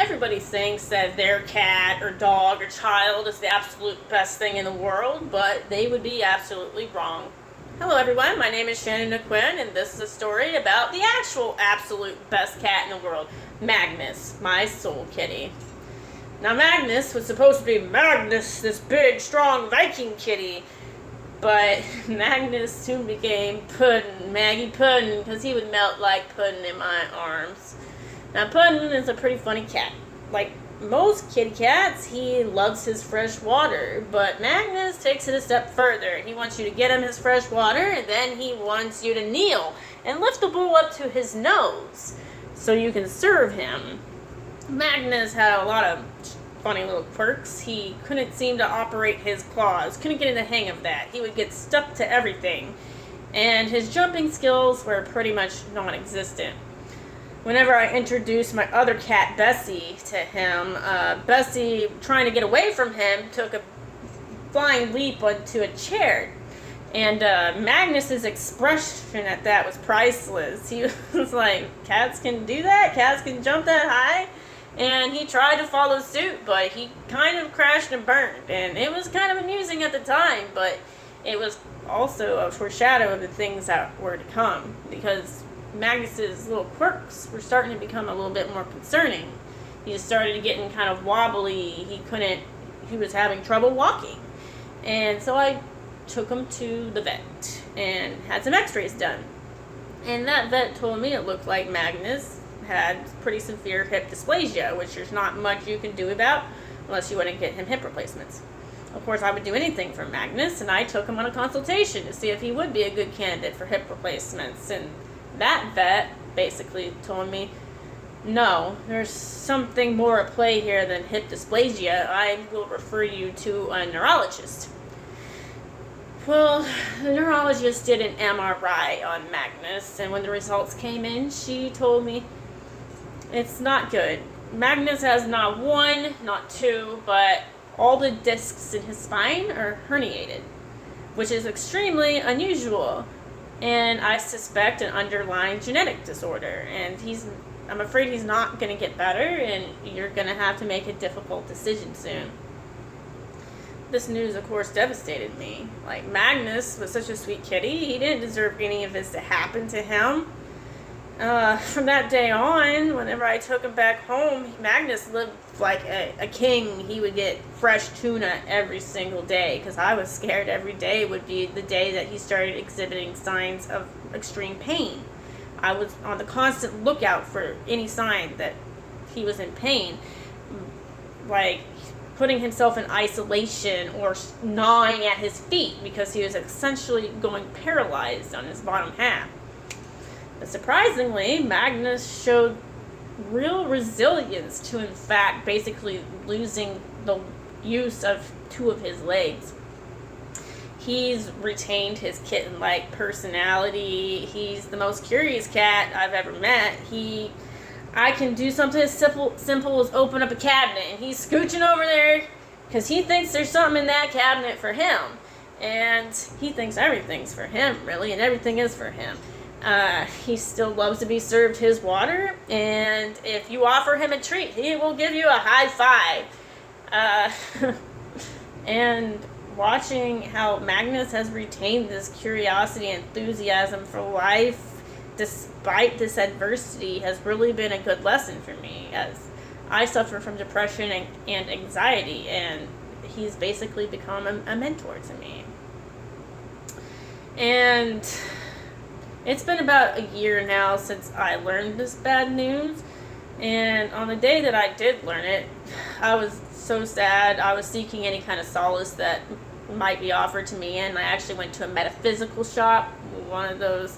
everybody thinks that their cat or dog or child is the absolute best thing in the world, but they would be absolutely wrong. Hello everyone, my name is Shannon Quinn, and this is a story about the actual absolute best cat in the world, Magnus, my soul kitty. Now Magnus was supposed to be Magnus, this big, strong Viking kitty, but Magnus soon became Puddin', Maggie Puddin', because he would melt like pudding in my arms. Now Puddin' is a pretty funny cat. Like most kitty cats, he loves his fresh water, but Magnus takes it a step further. He wants you to get him his fresh water, and then he wants you to kneel and lift the bowl up to his nose so you can serve him. Magnus had a lot of funny little quirks. He couldn't seem to operate his claws, couldn't get in the hang of that. He would get stuck to everything, and his jumping skills were pretty much non-existent. Whenever I introduced my other cat, Bessie, to him, Bessie, trying to get away from him, took a flying leap onto a chair. And Magnus's expression at that was priceless. He was like, cats can do that? Cats can jump that high? And he tried to follow suit, but he kind of crashed and burned. And it was kind of amusing at the time, but it was also a foreshadow of the things that were to come, because Magnus's little quirks were starting to become a little bit more concerning. He started getting kind of wobbly. He was having trouble walking. And so I took him to the vet and had some x-rays done. And that vet told me it looked like Magnus had pretty severe hip dysplasia, which there's not much you can do about unless you want to get him hip replacements. Of course, I would do anything for Magnus, and I took him on a consultation to see if he would be a good candidate for hip replacements. And that vet basically told me, no, there's something more at play here than hip dysplasia. I will refer you to a neurologist. Well, the neurologist did an MRI on Magnus, and when the results came in, she told me it's not good. Magnus has not one, not two, but all the discs in his spine are herniated, which is extremely unusual. And I suspect an underlying genetic disorder. And I'm afraid he's not going to get better, and you're going to have to make a difficult decision soon. This news, of course, devastated me. Like, Magnus was such a sweet kitty. He didn't deserve any of this to happen to him. From that day on, whenever I took him back home, Magnus lived like a king. He would get fresh tuna every single day, because I was scared every day would be the day that he started exhibiting signs of extreme pain. I was on the constant lookout for any sign that he was in pain, like putting himself in isolation or gnawing at his feet, because he was essentially going paralyzed on his bottom half. But surprisingly, Magnus showed real resilience to, in fact, basically losing the use of two of his legs. He's retained his kitten-like personality. He's the most curious cat I've ever met. I can do something as simple as open up a cabinet, and he's scooching over there because he thinks there's something in that cabinet for him. And he thinks everything's for him, really, and everything is for him. He still loves to be served his water, and if you offer him a treat, he will give you a high five. And watching how Magnus has retained this curiosity and enthusiasm for life despite this adversity has really been a good lesson for me, as I suffer from depression and anxiety, and he's basically become a mentor to me. And it's been about a year now since I learned this bad news, and on the day that I did learn it, I was so sad. I was seeking any kind of solace that might be offered to me, and I actually went to a metaphysical shop, one of those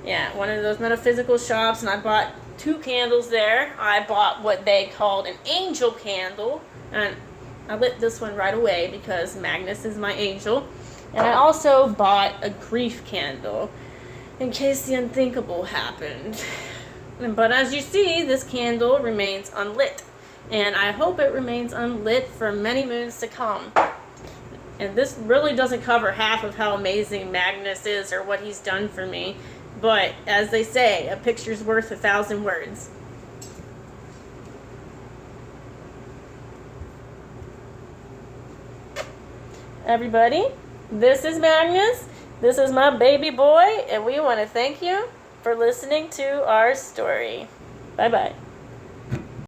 metaphysical shops, and I bought 2 candles there. I bought what they called an angel candle, and I lit this one right away because Magnus is my angel. And I also bought a grief candle in case the unthinkable happened. But as you see, this candle remains unlit, and I hope it remains unlit for many moons to come. And this really doesn't cover half of how amazing Magnus is or what he's done for me. But as they say, a picture's worth 1,000 words. everybody. This is Magnus. This is my baby boy, and we want to thank you for listening to our story. Bye-bye.